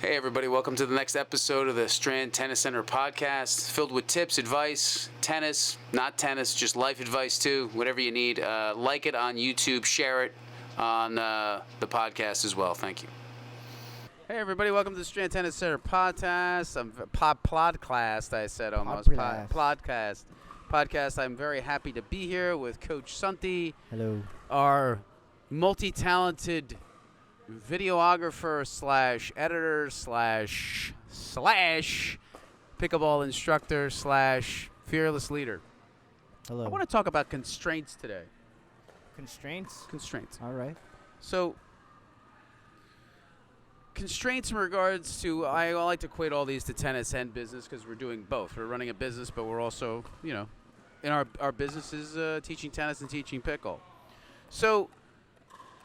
Hey everybody, welcome to the next episode of the Strand Tennis Center podcast, filled with tips, advice, tennis, not tennis, just life advice too, whatever you need. Like it on YouTube, share it on the podcast as well. Thank you. Hey everybody, welcome to the Strand Tennis Center podcast. Podcast, I said almost. Podcast. I'm very happy to be here with Coach Santi. Hello. Our multi-talented videographer slash editor slash pickleball instructor slash fearless leader. Hello. I want to talk about constraints today. Constraints? Constraints. All right. So, constraints in regards to, I like to equate all these to tennis and business because we're doing both. We're running a business, but we're also, in our business is teaching tennis and teaching pickle. So,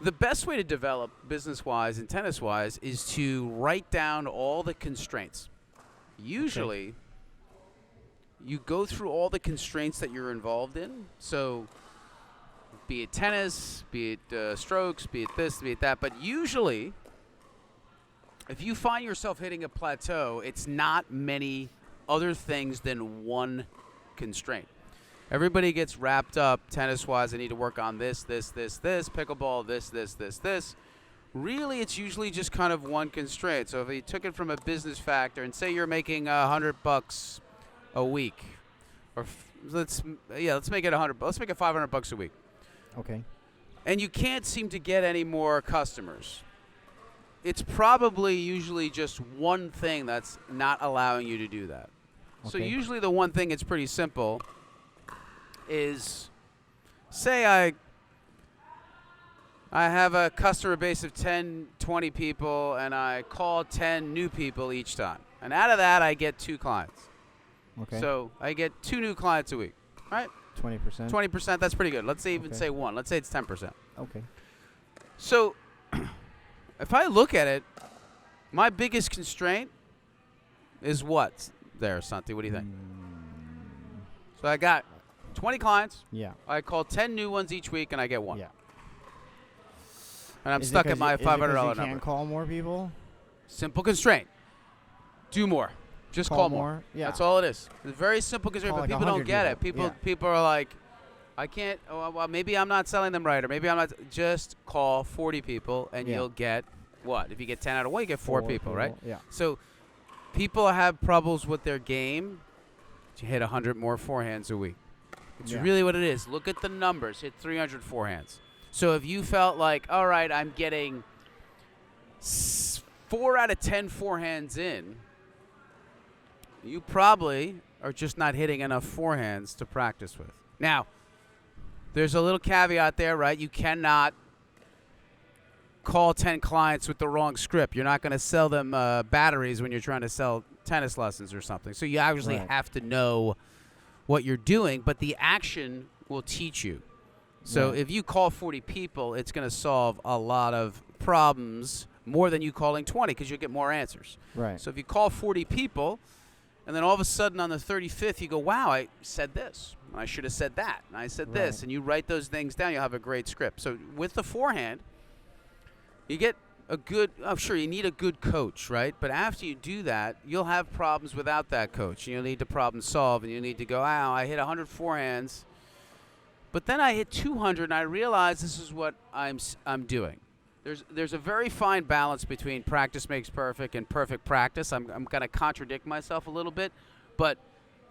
the best way to develop business-wise and tennis-wise is to write down all the constraints. Usually, you go through all the constraints that you're involved in. So, be it tennis, be it strokes, be it this, be it that. But usually, if you find yourself hitting a plateau, it's not many other things than one constraint. Everybody gets wrapped up tennis-wise. I need to work on this, pickleball, this. Really, it's usually just kind of one constraint. So if you took it from a business factor and say you're making $100 a week, or let's make it $100. Let's make it $500 a week. Okay. And you can't seem to get any more customers. It's probably usually just one thing that's not allowing you to do that. Okay. So usually the one thing, it's pretty simple, is say I have a customer base of 10, 20 people, and I call 10 new people each time. And out of that, I get 2 clients. Okay. So I get 2 new clients a week, right? 20%. 20%, that's pretty good. Let's even say 1. Let's say it's 10%. Okay. So if I look at it, my biggest constraint is what there, Santi? What do you think? So I got 20 clients. Yeah. I call 10 new ones each week, and I get 1. Yeah. And I'm stuck at my $500 number. You can't call more people? Simple constraint. Do more. Just call more. Yeah. That's all it is. It's a very simple constraint, but people don't get it. People are like, I can't. Oh, well, maybe I'm not selling them right, or maybe I'm not. Just call 40 people, and you'll get what? If you get 10 out of 1, you get 4 people, right? Yeah. So people have troubles with their game. You hit 100 more forehands a week. It's really what it is. Look at the numbers. Hit 300 forehands. So if you felt like, all right, I'm getting 4 out of 10 forehands in, you probably are just not hitting enough forehands to practice with. Now, there's a little caveat there, right? You cannot call 10 clients with the wrong script. You're not going to sell them batteries when you're trying to sell tennis lessons or something. So you obviously have to know what you're doing, but the action will teach you. So if you call 40 people, it's going to solve a lot of problems more than you calling 20 because you'll get more answers. Right. So if you call 40 people, and then all of a sudden on the 35th you go, wow, I said this. I should have said that. And I said this. And you write those things down, you'll have a great script. So with the forehand, you get a good, I'm sure you need a good coach, right? But after you do that, you'll have problems without that coach. You'll need to problem solve, and you need to go, wow, I hit 100 forehands, but then I hit 200, and I realize this is what I'm doing. There's a very fine balance between practice makes perfect and perfect practice. I'm going to contradict myself a little bit, but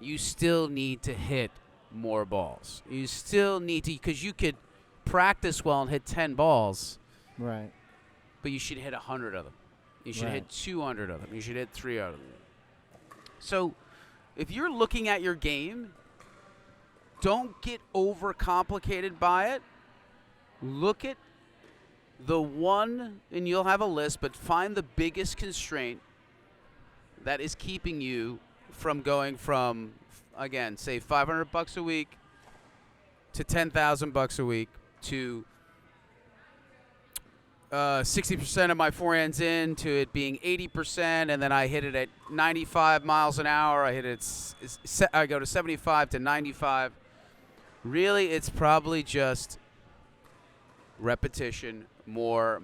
you still need to hit more balls. You still need to, because you could practice well and hit 10 balls. Right. But you should hit 100 of them. You should hit 200 of them. You should hit 300 of them. So if you're looking at your game, don't get overcomplicated by it. Look at the one, and you'll have a list, but find the biggest constraint that is keeping you from going from, again, say $500 a week to $10,000 a week to 60% of my forehands in to it being 80%, and then I hit it at 95 miles an hour. I hit it. I go to 75 to 95. Really, it's probably just repetition, more.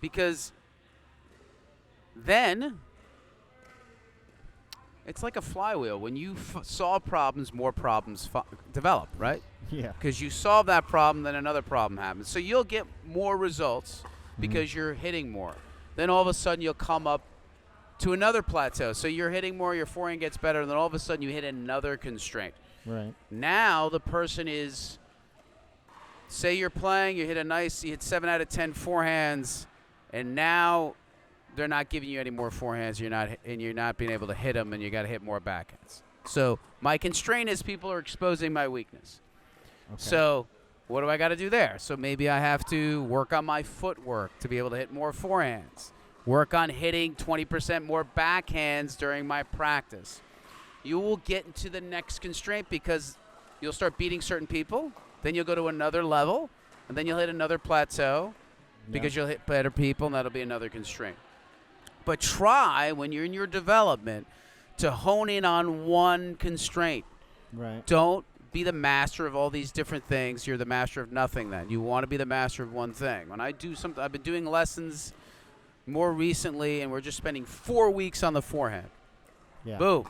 Because then it's like a flywheel. When you solve problems, more problems develop, right? Yeah. Because you solve that problem, then another problem happens. So you'll get more results because you're hitting more. Then all of a sudden you'll come up to another plateau. So you're hitting more, your forehand gets better, and then all of a sudden you hit another constraint. Right. Now the person is, say you're playing, you hit 7 out of 10 forehands, and now they're not giving you any more forehands. You're not being able to hit them, and you got to hit more backhands. So my constraint is people are exposing my weakness. Okay. So what do I got to do there? So maybe I have to work on my footwork to be able to hit more forehands. Work on hitting 20% more backhands during my practice. You will get into the next constraint because you'll start beating certain people. Then you'll go to another level, and then you'll hit another plateau because you'll hit better people, and that'll be another constraint. But try, when you're in your development, to hone in on one constraint. Right. Don't be the master of all these different things. You're the master of nothing then. You want to be the master of one thing. When I do something, I've been doing lessons more recently, and we're just spending 4 weeks on the forehand. Yeah. Boom.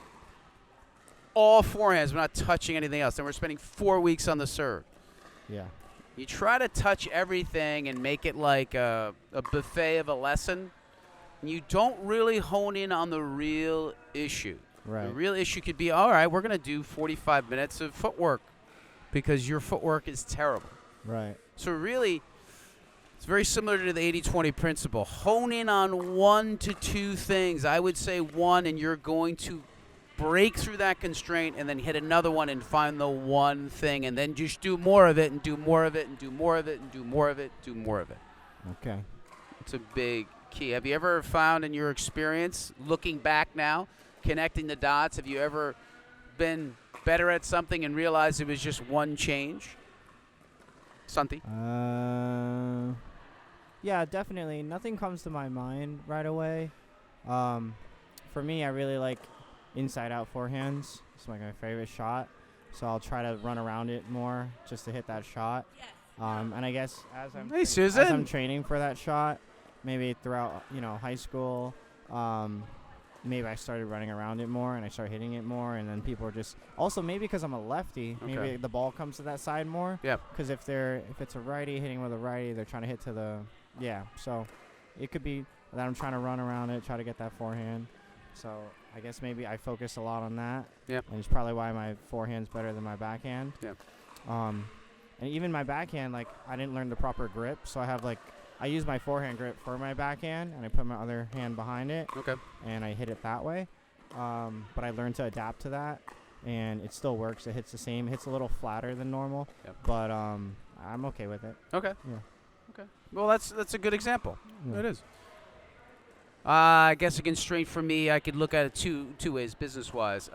All forehands. We're not touching anything else. Then we're spending 4 weeks on the serve. Yeah. You try to touch everything and make it like a buffet of a lesson. And you don't really hone in on the real issue. Right. The real issue could be, all right, we're going to do 45 minutes of footwork because your footwork is terrible. Right. So really, it's very similar to the 80-20 principle. Hone in on 1 to 2 things. I would say 1, and you're going to break through that constraint and then hit another one and find the one thing, and then just do more of it and do more of it and do more of it and do more of it, do more of it. Okay. It's a big key. Have you ever found in your experience, looking back now, connecting the dots, have you ever been better at something and realized it was just one change? Santi? Yeah, definitely. Nothing comes to my mind right away. For me, I really like inside-out forehands. It's like my favorite shot. So I'll try to run around it more just to hit that shot. And I guess as I'm training for that shot, maybe throughout high school, maybe I started running around it more and I started hitting it more, and then people are just also maybe because I'm a lefty, maybe the ball comes to that side more. Yeah. Because if it's a righty hitting with a righty, they're trying to hit to the So it could be that I'm trying to run around it, try to get that forehand. So I guess maybe I focus a lot on that. Yeah. And it's probably why my forehand's better than my backhand. Yeah. And even my backhand, like I didn't learn the proper grip, so I use my forehand grip for my backhand, and I put my other hand behind it. Okay. And I hit it that way. But I learned to adapt to that, and it still works. It hits the same. It hits a little flatter than normal. Yep. But I'm okay with it. Okay. Yeah. Okay. Well, that's a good example. Yeah. It is. I guess a constraint for me, I could look at it two ways, business-wise.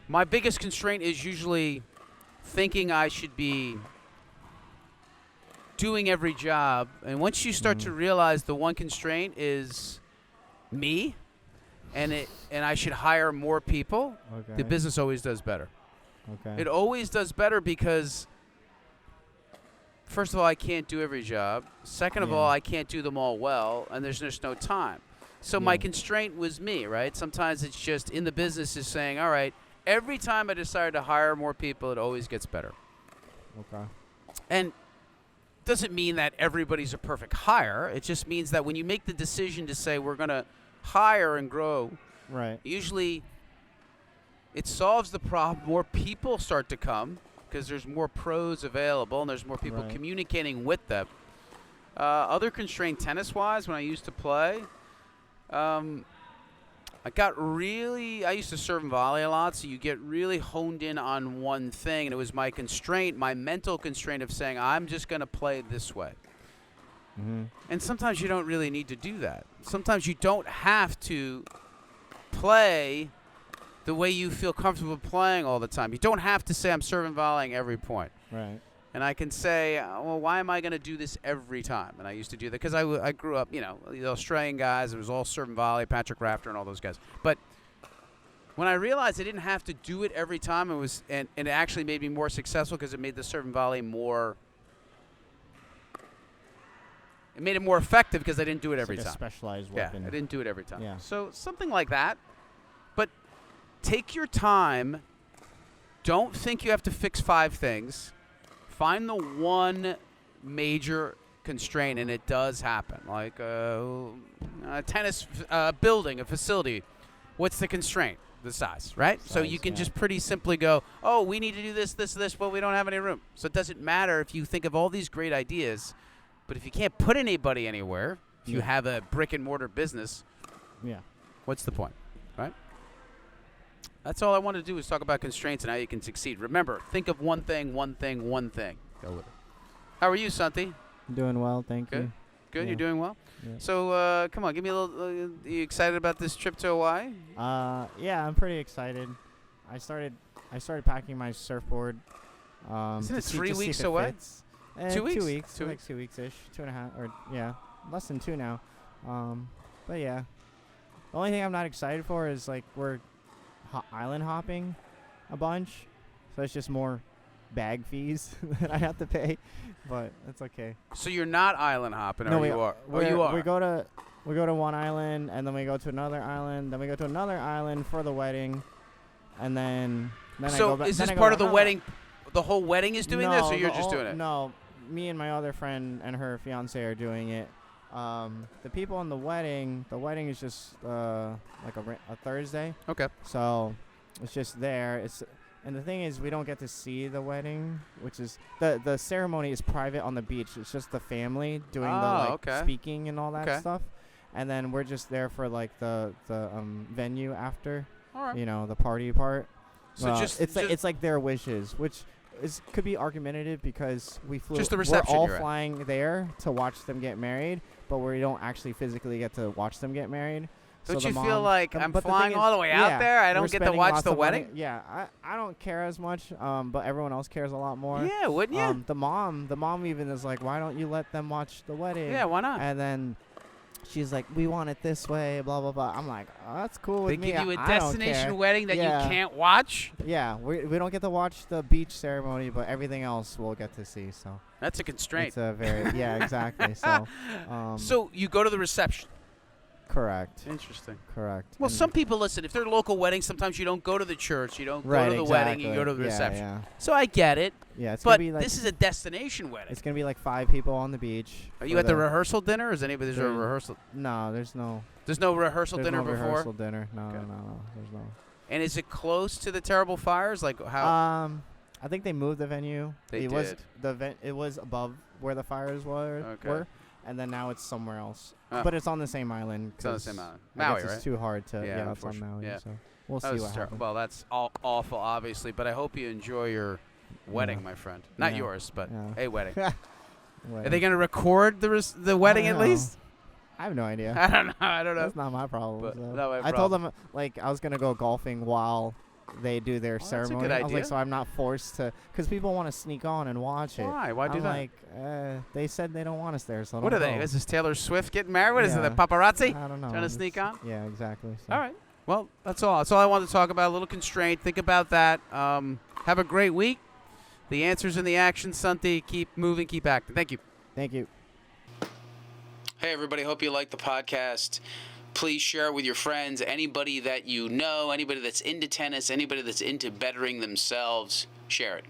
My biggest constraint is usually thinking I should be doing every job. And once you start to realize the one constraint is me, and I should hire more people, the business always does better. Okay. It always does better because, first of all, I can't do every job. Second of all, I can't do them all well, and there's just no time. So my constraint was me, right? Sometimes it's just in the business is saying, all right, every time I decide to hire more people, it always gets better. Okay. And doesn't mean that everybody's a perfect hire. It just means that when you make the decision to say we're going to hire and grow, right, usually it solves the problem. More people start to come because there's more pros available and there's more people communicating with them. Other constraint tennis-wise, when I used to play, I used to serve and volley a lot, so you get really honed in on one thing, and it was my constraint, my mental constraint of saying, I'm just going to play this way. Mm-hmm. And sometimes you don't really need to do that. Sometimes you don't have to play the way you feel comfortable playing all the time. You don't have to say, I'm serving volleying every point. Right. And I can say, well, why am I going to do this every time? And I used to do that because I grew up, the Australian guys. It was all serve and volley, Patrick Rafter and all those guys. But when I realized I didn't have to do it every time, and it actually made me more successful because it made the serve and volley more It made it more effective because I didn't do it every like time. A specialized Yeah, weapon. I didn't do it every time. Yeah. So something like that. But take your time. Don't think you have to fix 5 things. Find the one major constraint, and it does happen. Like a tennis building, a facility. What's the constraint? The size, right? So you can just pretty simply go, oh, we need to do this, this, this, but we don't have any room. So it doesn't matter if you think of all these great ideas, but if you can't put anybody anywhere, if you have a brick and mortar business, what's the point, right? That's all I wanted to do is talk about constraints and how you can succeed. Remember, think of one thing, one thing, one thing. Go with it. How are you, Santi? Doing well, thank you. Good, Yeah. you're doing well? Yeah. So, come on, give me a little, you excited about this trip to Hawaii? Yeah, I'm pretty excited. I started packing my surfboard. Isn't to it see- 3 to see weeks if it away? fits. 2 weeks? 2 weeks. 2 Like weeks. 2 weeks-ish. 2.5, or less than 2 now. But yeah. The only thing I'm not excited for is like we're island hopping a bunch. So it's just more bag fees that I have to pay. But that's okay. So you're not island hopping, No, or we you are? Or we're- you are? We go to one island, and then we go to another island, then we go to another island for the wedding, and then I So go back. is then this I go part to of the another- wedding? The whole wedding is doing this, or you're the just whole- doing it? No, me and my other friend and her fiance are doing it. The people in the wedding is just like a Thursday, Okay. so it's just there. And the thing is, we don't get to see the wedding, which is the ceremony is private on the beach. It's just the family doing the speaking and all that stuff, and then we're just there for like the venue after, All right. the party part. So It's like their wishes, which could be argumentative because we flew. Just the reception We're all you're at. flying there to watch them get married, but we don't actually physically get to watch them get married. Don't So you the feel mom- like the- I'm but the flying thing all is- the way out there? I we're don't get to spending watch lots the of money. wedding? Yeah, I don't care as much, but everyone else cares a lot more. Yeah, wouldn't you? The mom even is like, why don't you let them watch the wedding? Yeah, why not? And then she's like, we want it this way, blah blah blah. I'm like, oh, that's cool They with me. give you a I don't destination care. wedding that Yeah. you can't watch? Yeah, we don't get to watch the beach ceremony, but everything else we'll get to see. So That's a constraint. it's a very exactly. So So you go to the reception. correct. Interesting. Correct. Well, And- some people, listen, if they're local weddings, sometimes you don't go to the church, you don't right, go to the wedding, you go to the exactly. reception. Yeah, So I get it, yeah. It's but gonna be like this is a destination wedding. it's gonna be like 5 people on the beach. Are you for at the rehearsal dinner, or is anybody, is there a There- rehearsal? No, there's no Rehearsal there's dinner no before? rehearsal dinner. No, Okay. no. There's no. And is it close to the terrible fires? Like how? I think they moved the venue. They was did. It was above where the fires were, and then now it's somewhere else. But it's on the same island. It's on the same island. I Maui, guess right? it's too hard to. Yeah, Yeah, it's on unfortunately. Maui. Yeah. So we'll That see was what happens. well, that's awful, obviously, but I hope you enjoy your wedding, Yeah. my friend. Not Yeah. yours, but Yeah. a wedding. Well, Are they going to record the wedding at don't know. least? I have no idea. I don't know. That's not my problem. But so. not my I told them like I was gonna go golfing while they do their That's a ceremony. good I was idea. like, so I'm not forced to, because people want to sneak on and watch it. Why? Why do I'm that? like, they said they don't want us there, so What are don't they? go. Is this Taylor Swift getting married? What is it? The Yeah. paparazzi? I don't know. Trying to It's- sneak on? Yeah, exactly. So. All right. Well, that's all. That's all I wanted to talk about. A little constraint. Think about that. Have a great week. The answers in the action, Santi. Keep moving. Keep acting. Thank you. Thank you. Hey, everybody. Hope you like the podcast. Please share it with your friends, anybody that you know, anybody that's into tennis, anybody that's into bettering themselves. Share it.